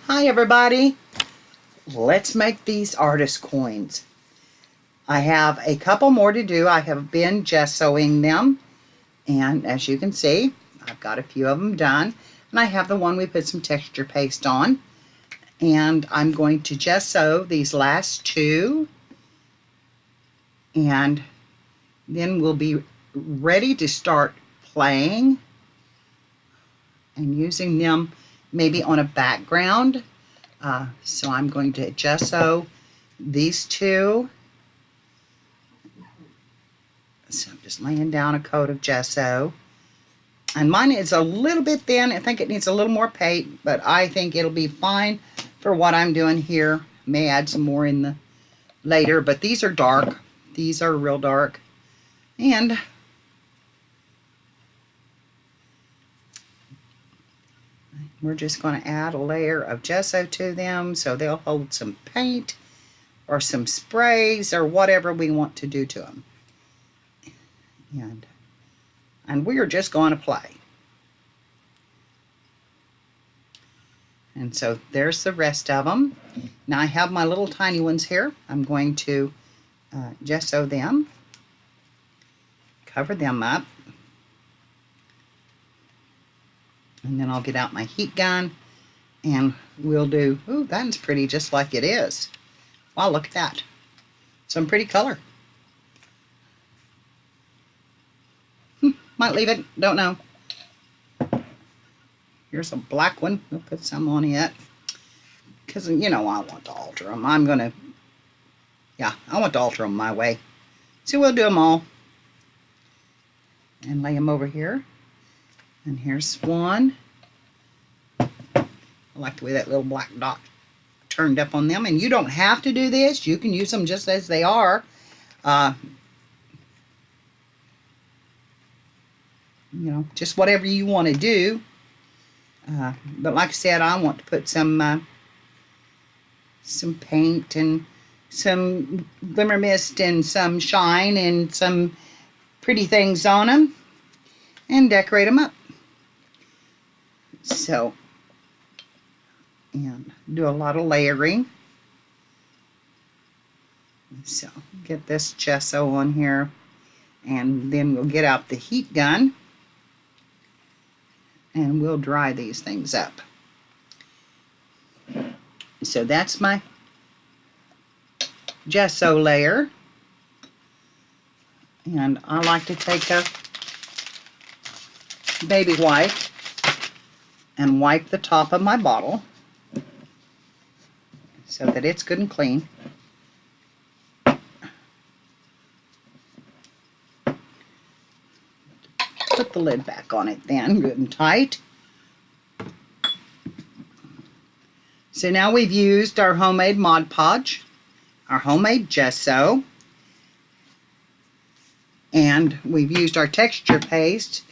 Hi everybody, let's make these artist coins. I have a couple more to do. I have been gessoing them, and as you can see, I've got a few of them done, and I have the one we put some texture paste on, and I'm going to gesso these last two, and then we'll be ready to start playing and using them maybe on a background. So I'm going to gesso these two. So I'm just laying down a coat of gesso. And mine is a little bit thin. I think it needs a little more paint, but I think it'll be fine for what I'm doing here. May add some more in the later, but these are dark. These are real dark. And we're just going to add a layer of gesso to them so they'll hold some paint or some sprays or whatever we want to do to them. And we are just going to play. And so there's the rest of them. Now I have my little tiny ones here. I'm going to gesso them, cover them up, and then I'll get out my heat gun and we'll do, ooh, that's pretty just like it is. Wow, look at that. Some pretty color. Might leave it, don't know. Here's a black one. We'll put some on it. Because, you know, I want to alter them. I want to alter them my way. So we'll do them all. And lay them over here. And here's one. I like the way that little black dot turned up on them. And you don't have to do this. You can use them just as they are. You know, just whatever you want to do. But like I said, I want to put some paint and some glimmer mist and some shine and some pretty things on them and decorate them up. So, and do a lot of layering. So, get this gesso on here, and then we'll get out the heat gun and we'll dry these things up. So that's my gesso layer. And I like to take a baby wipe and wipe the top of my bottle so that it's good and clean. Put the lid back on it then, good and tight. So now we've used our homemade Mod Podge, our homemade gesso, and we've used our texture paste.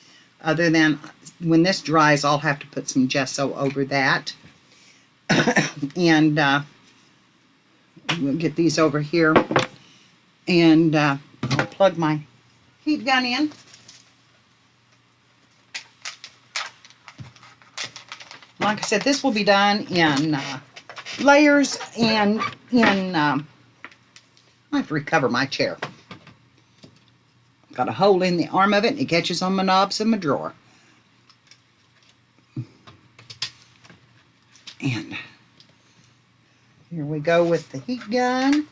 Other than when this dries, I'll have to put some gesso over that. And we'll get these over here. And I'll plug my heat gun in. Like I said, this will be done in layers and in, I have to recover my chair. Got a hole in the arm of it and it catches on my knobs in my drawer. And here we go with the heat gun.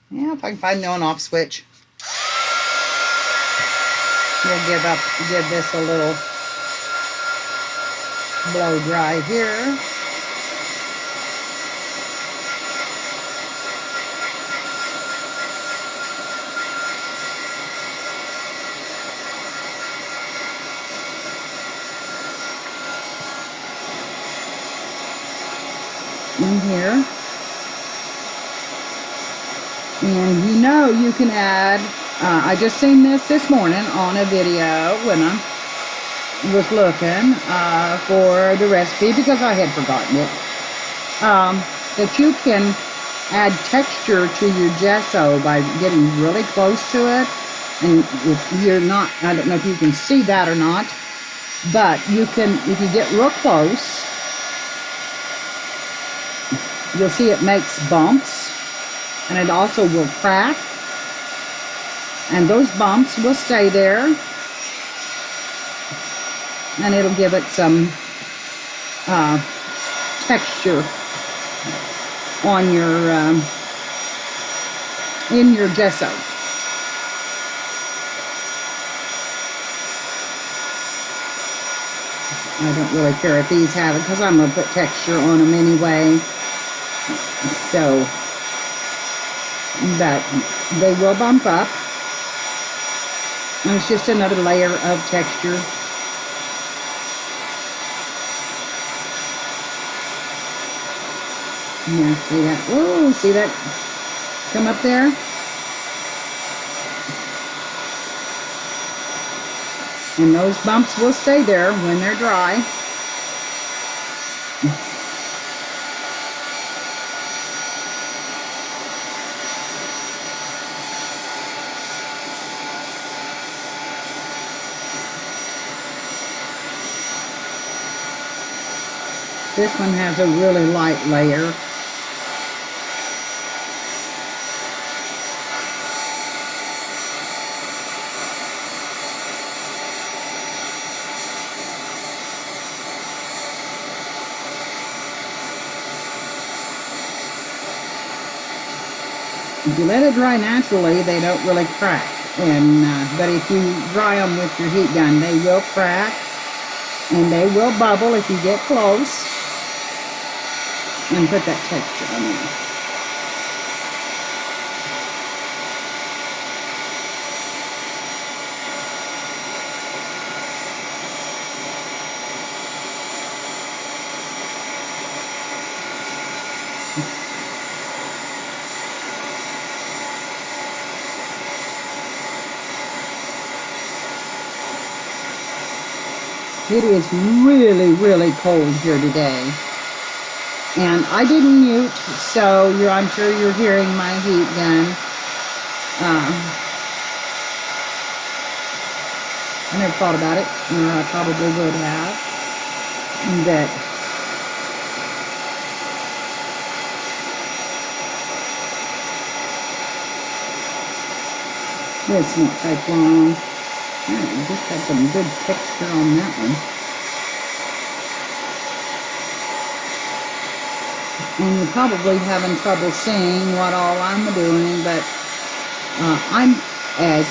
Yeah, if I can find the on-off switch. We'll give this a little blow dry here. In here. And you know you can add, I just seen this morning on a video when I was looking for the recipe because I had forgotten it. That you can add texture to your gesso by getting really close to it And if you're not, I don't know if you can see that or not, but you can, if you get real close, you'll see it makes bumps, and it also will crack, and those bumps will stay there, and it'll give it some texture on your in your gesso. I don't really care if these have it because I'm going to put texture on them anyway. So, but they will bump up. And it's just another layer of texture. Yeah, see that? Whoa, see that come up there? And those bumps will stay there when they're dry. This one has a really light layer. If you let it dry naturally, they don't really crack. And but if you dry them with your heat gun, they will crack and they will bubble if you get close. And put that texture on there. It is really, really cold here today. And I didn't mute, so I'm sure you're hearing my heat gun. I never thought about it, or I probably would have. But this won't take long. I just had some good texture on that one. And you're probably having trouble seeing what all I'm doing, but I'm as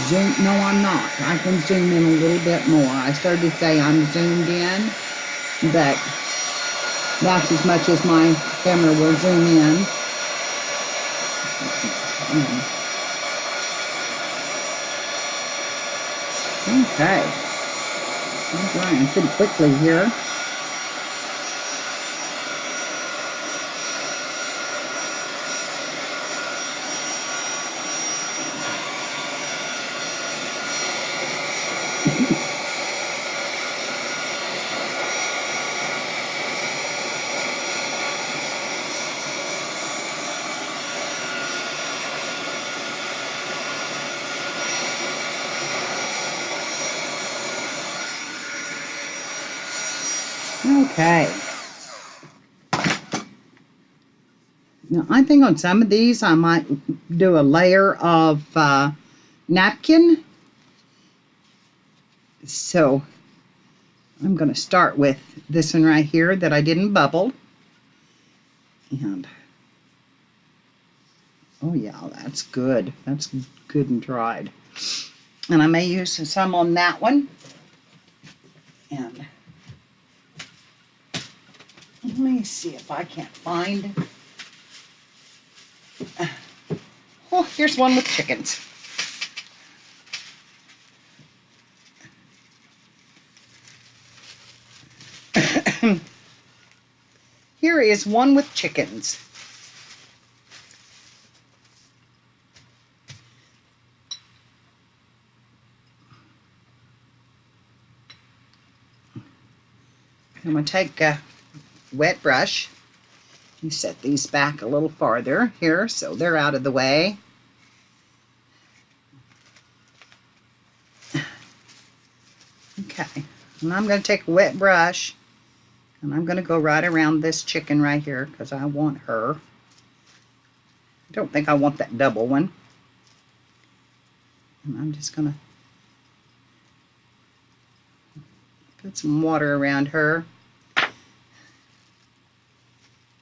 zoomed, no I'm not. I can zoom in a little bit more. I started to say I'm zoomed in, but that's as much as my camera will zoom in. Okay. I'm drying pretty quickly here. Okay. Now, I think on some of these I might do a layer of napkin. So I'm going to start with this one right here that I didn't bubble. And oh yeah, that's good. That's good and dried. And I may use some on that one. And let me see if I can't find. Oh, here's one with chickens. Here is one with chickens. I'm going to take a wet brush and set these back a little farther here so they're out of the way. Okay, and I'm going to take a wet brush and I'm going to go right around this chicken right here because I want her. I don't think I want that double one. And I'm just going to put some water around her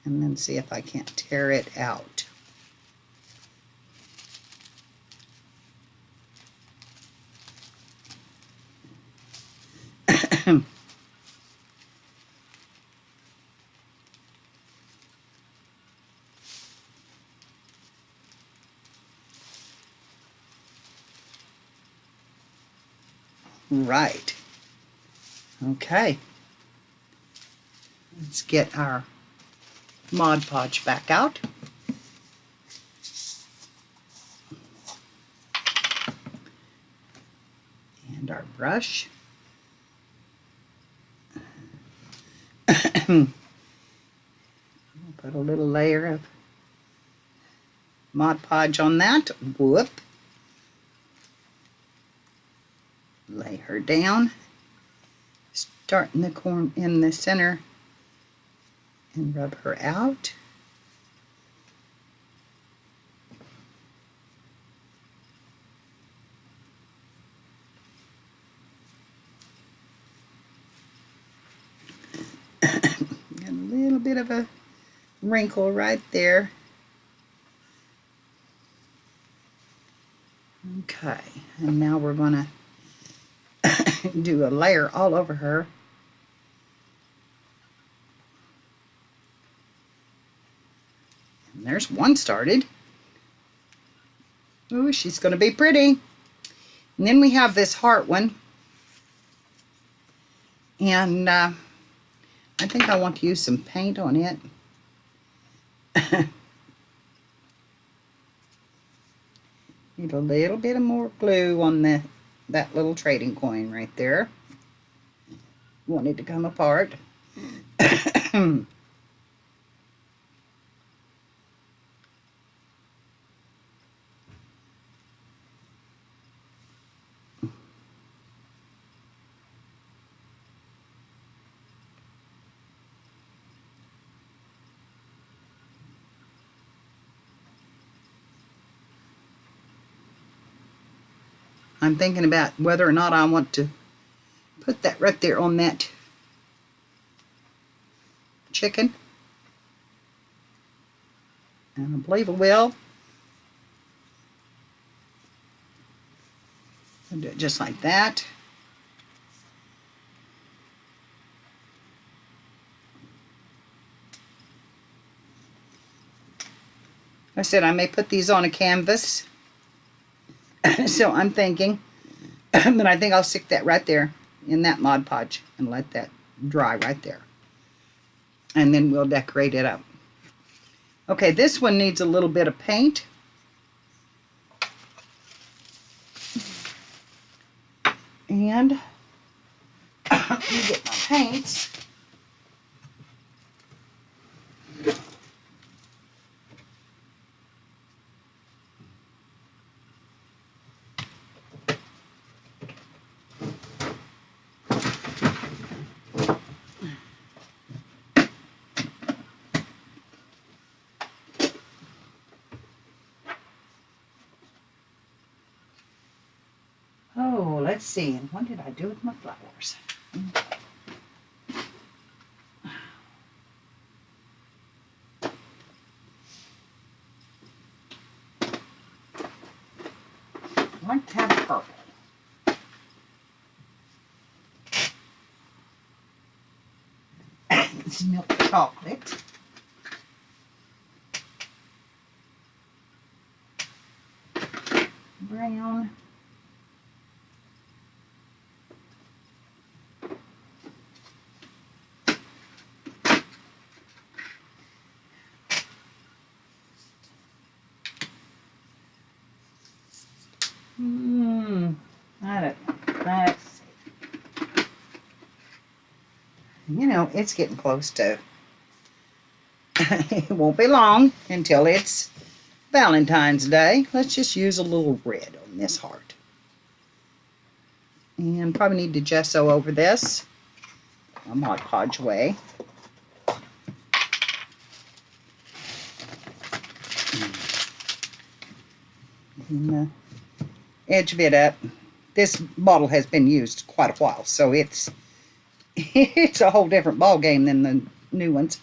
and then see if I can't tear it out. Right. Okay. Let's get our Mod Podge back out. And our brush. We'll put a little layer of Mod Podge on that. Whoop. Lay her down. Start in the corner in the center and rub her out. Got a little bit of a wrinkle right there. Okay, and now we're going to do a layer all over her. And there's one started. Ooh, she's going to be pretty. And then we have this heart one. And I think I want to use some paint on it. Need a little bit of more glue on that little trading coin right there. Want it to come apart. I'm thinking about whether or not I want to put that right there on that chicken. And I believe I will. I'll do it just like that. I said I may put these on a canvas. So I'm thinking, but I think I'll stick that right there in that Mod Podge and let that dry right there. And then we'll decorate it up. Okay, this one needs a little bit of paint. And let me get my paints. Oh, let's see. And what did I do with my flowers? I like to have purple. This is milk chocolate. Brown. I don't know. Let's see. You know, it's getting close to. It won't be long until it's Valentine's Day. Let's just use a little red on this heart. And probably need to gesso over this a Mod Podge way. And the edge of it up. This bottle has been used quite a while, so it's it's a whole different ball game than the new ones.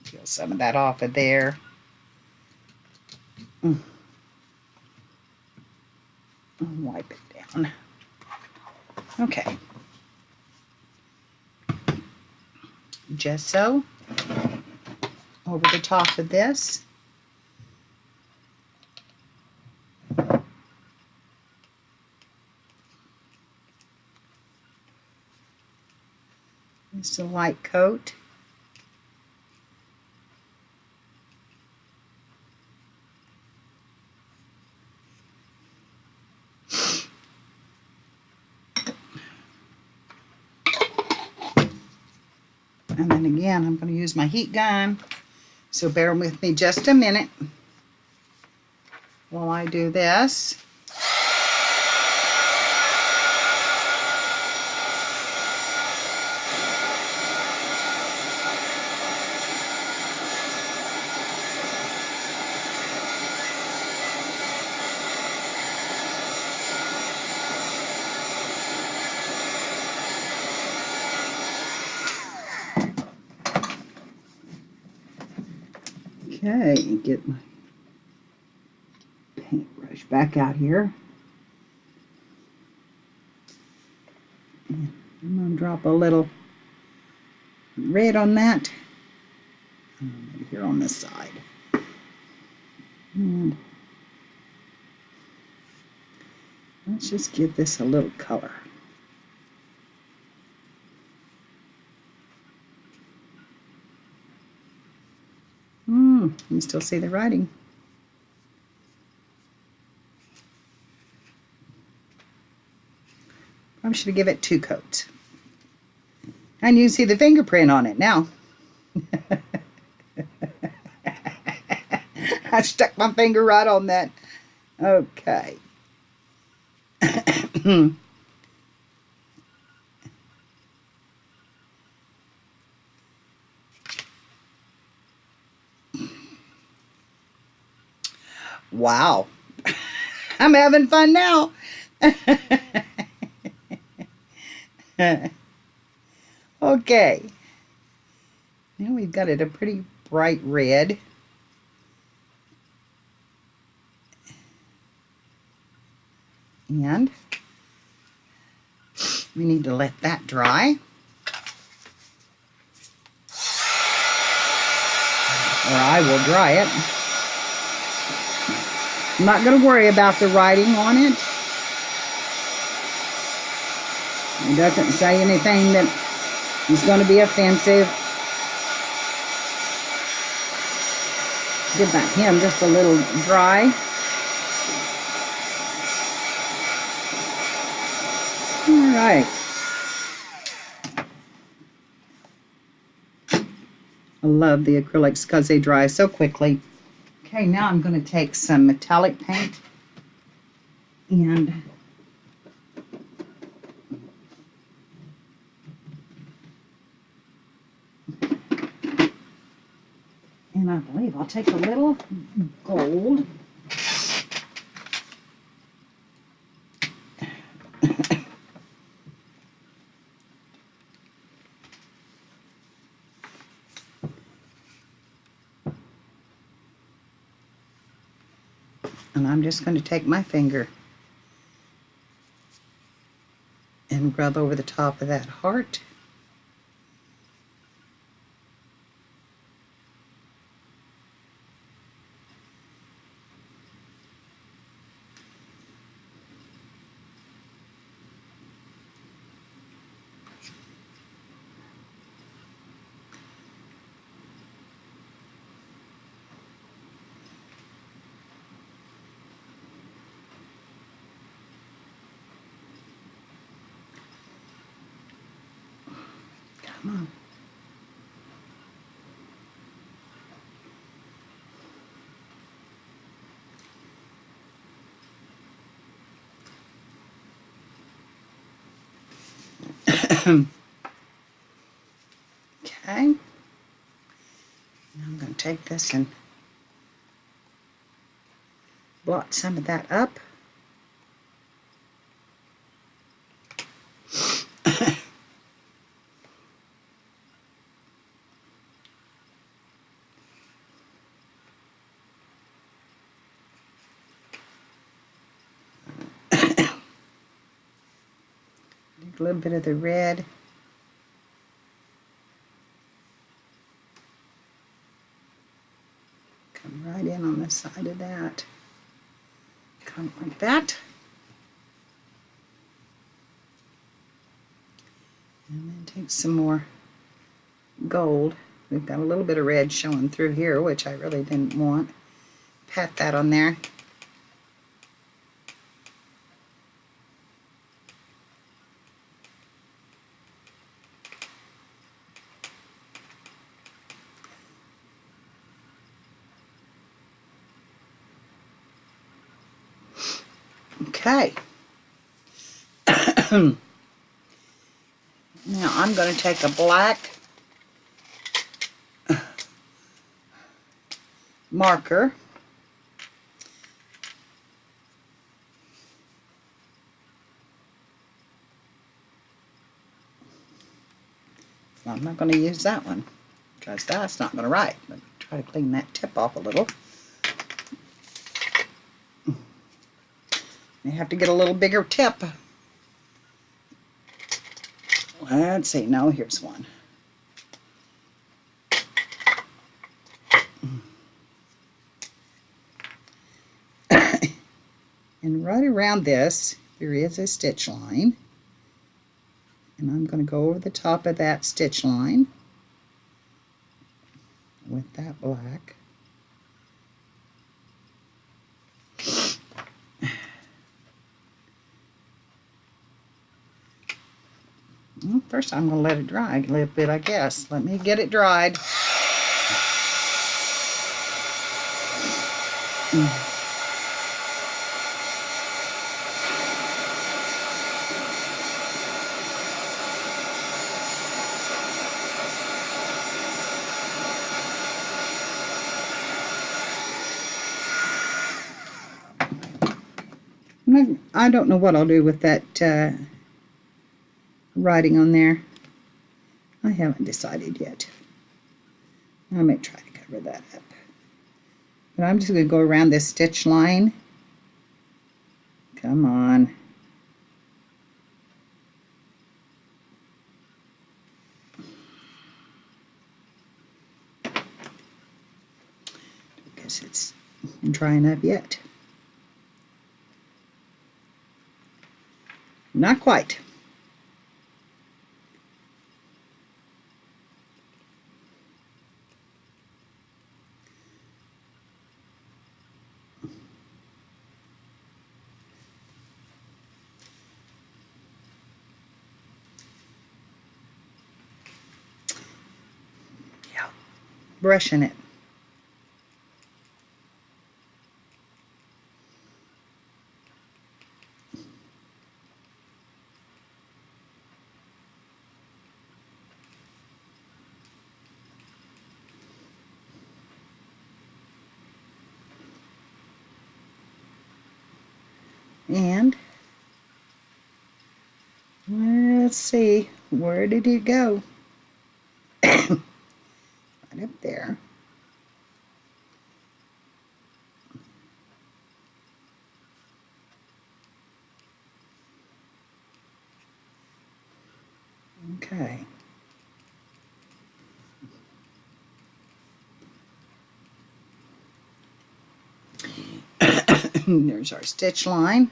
Peel some of that off of there. Wipe it down. Okay. Gesso over the top of this. Just a light coat. And then again, I'm going to use my heat gun. So bear with me just a minute while I do this. Okay, get my paintbrush back out here. And I'm going to drop a little red on that. Maybe here on this side. And let's just give this a little color. You still see the writing. I should give it 2 coats. And you can see the fingerprint on it now. I stuck my finger right on that. Okay. Wow. I'm having fun now. Okay. Now we've got it a pretty bright red. And we need to let that dry. Or I will dry it. I'm not going to worry about the writing on it. It doesn't say anything that is going to be offensive. Give that hem just a little dry. All right. I love the acrylics because they dry so quickly. Okay, now I'm going to take some metallic paint and I believe I'll take a little gold. And I'm just going to take my finger and rub over the top of that heart. Come on. Okay. Now I'm going to take this and blot some of that up. A little bit of the red. Come right in on the side of that. Come like that. And then take some more gold. We've got a little bit of red showing through here, which I really didn't want. Pat that on there. Okay. Now I'm going to take a black marker. I'm not going to use that one because that's not going to write. But try to clean that tip off a little. You have to get a little bigger tip. Let's see. No, here's one. And right around this, there is a stitch line. And I'm going to go over the top of that stitch line with that black. Well, first I'm going to let it dry a little bit, I guess. Let me get it dried. I don't know what I'll do with that writing on there. I haven't decided yet. I may try to cover that up. But I'm just going to go around this stitch line. Come on. Because it's dry enough yet. Not quite. Yeah, brushing it. And let's see, where did it go? Right up there. Okay. There's our stitch line.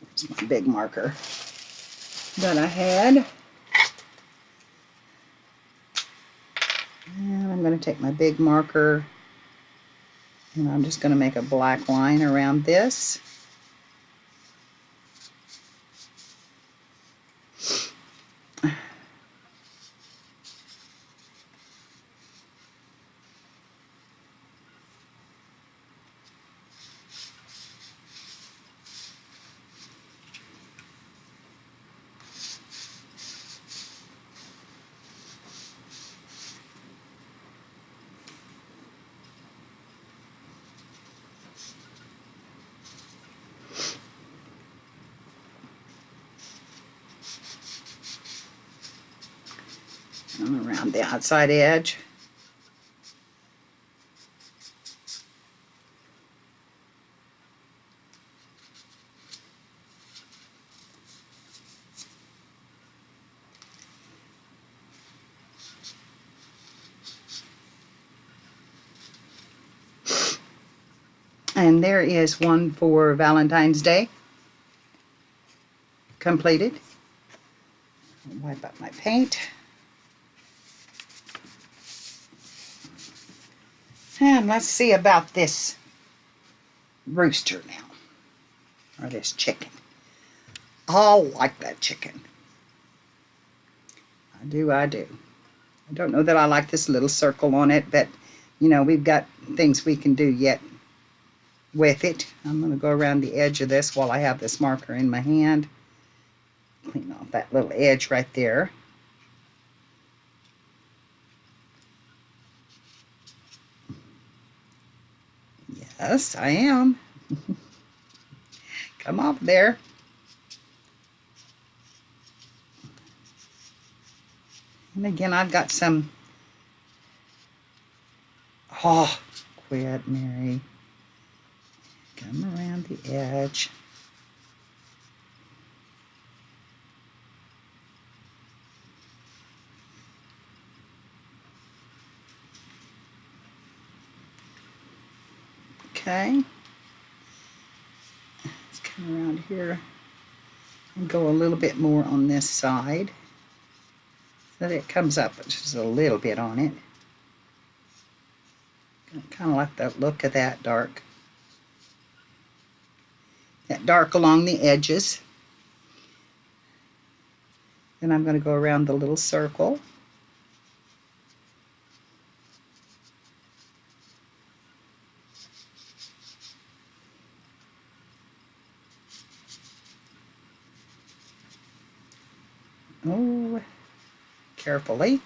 There's my big marker that I had. And I'm going to take my big marker and I'm just going to make a black line around this. And around the outside edge. And there is one for Valentine's Day completed. I'll wipe up my paint. And let's see about this rooster now, or this chicken. I like that chicken. I do. I don't know that I like this little circle on it, but you know, we've got things we can do yet with it. I'm going to go around the edge of this while I have this marker in my hand. Clean off that little edge right there. Yes, I am. Come off there. And again, I've got some... Oh, quit, Mary. Come around the edge. Okay. Let's come around here and go a little bit more on this side so that it comes up just a little bit on it. I kind of like the look of that dark. That dark along the edges. Then I'm going to go around the little circle. Oh, carefully.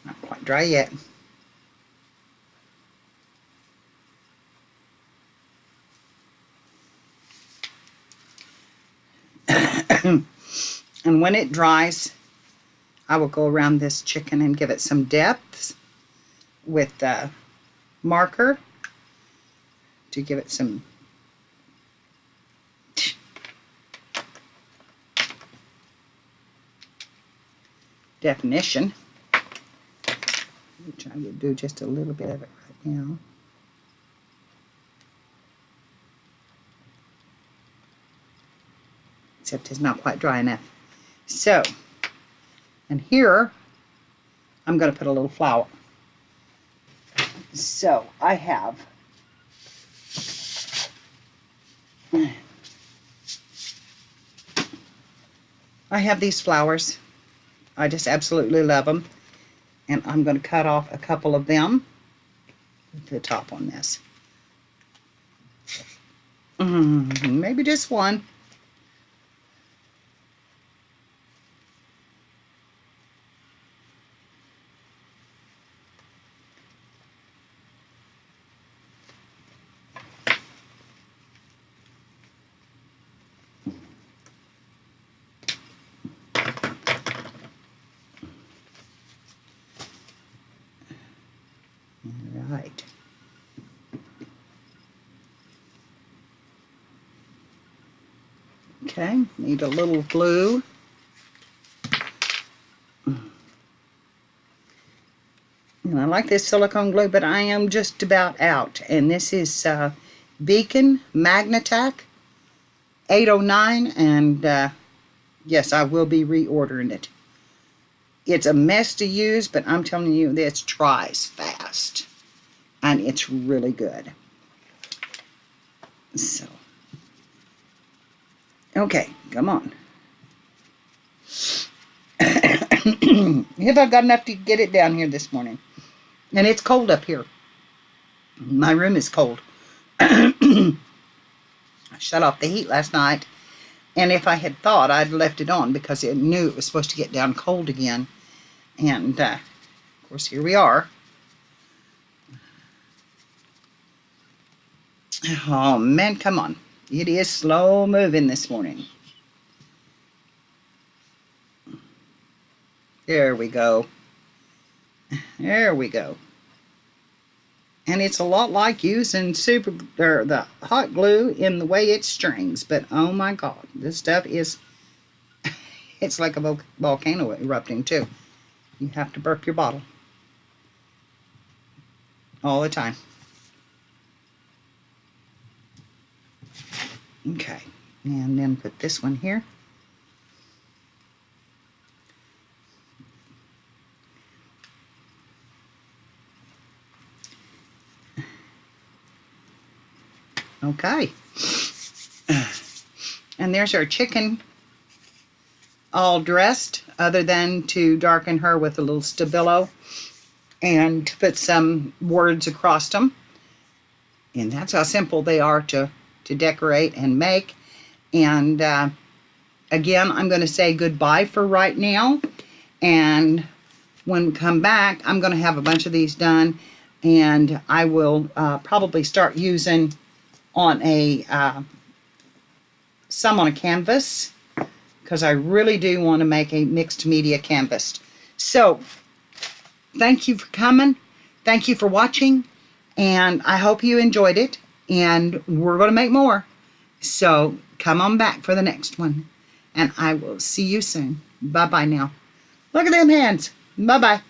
Not quite dry yet. And when it dries, I will go around this chicken and give it some depth with the marker to give it some definition. I'm trying to do just a little bit of it right now. Except it's not quite dry enough. So, and here I'm going to put a little flour. So I have these flowers. I just absolutely love them. And I'm going to cut off a couple of them with the top on this. Maybe just one. Right. Okay, need a little glue. And I like this silicone glue, but I am just about out. And this is Beacon Magnatac 809, and yes, I will be reordering it. It's a mess to use, but I'm telling you, this dries fast. And it's really good. So, okay, come on. If I've got enough to get it down here this morning. And it's cold up here. My room is cold. I shut off the heat last night. And if I had thought, I'd left it on because it knew it was supposed to get down cold again. And, of course, here we are. Oh man, come on. It is slow moving this morning. There we go. There we go. And it's a lot like using the hot glue in the way it strings, but oh my god, this stuff is, it's like a volcano erupting too. You have to burp your bottle all the time. Okay, and then put this one here. Okay, and there's our chicken all dressed, other than to darken her with a little Stabilo and to put some words across them. And that's how simple they are to decorate and make. And again, I'm going to say goodbye for right now. And when we come back, I'm going to have a bunch of these done. And I will probably start using on some on a canvas, because I really do want to make a mixed media canvas. So thank you for coming. Thank you for watching. And I hope you enjoyed it. And we're going to make more. So come on back for the next one. And I will see you soon. Bye-bye now. Look at them hands. Bye-bye.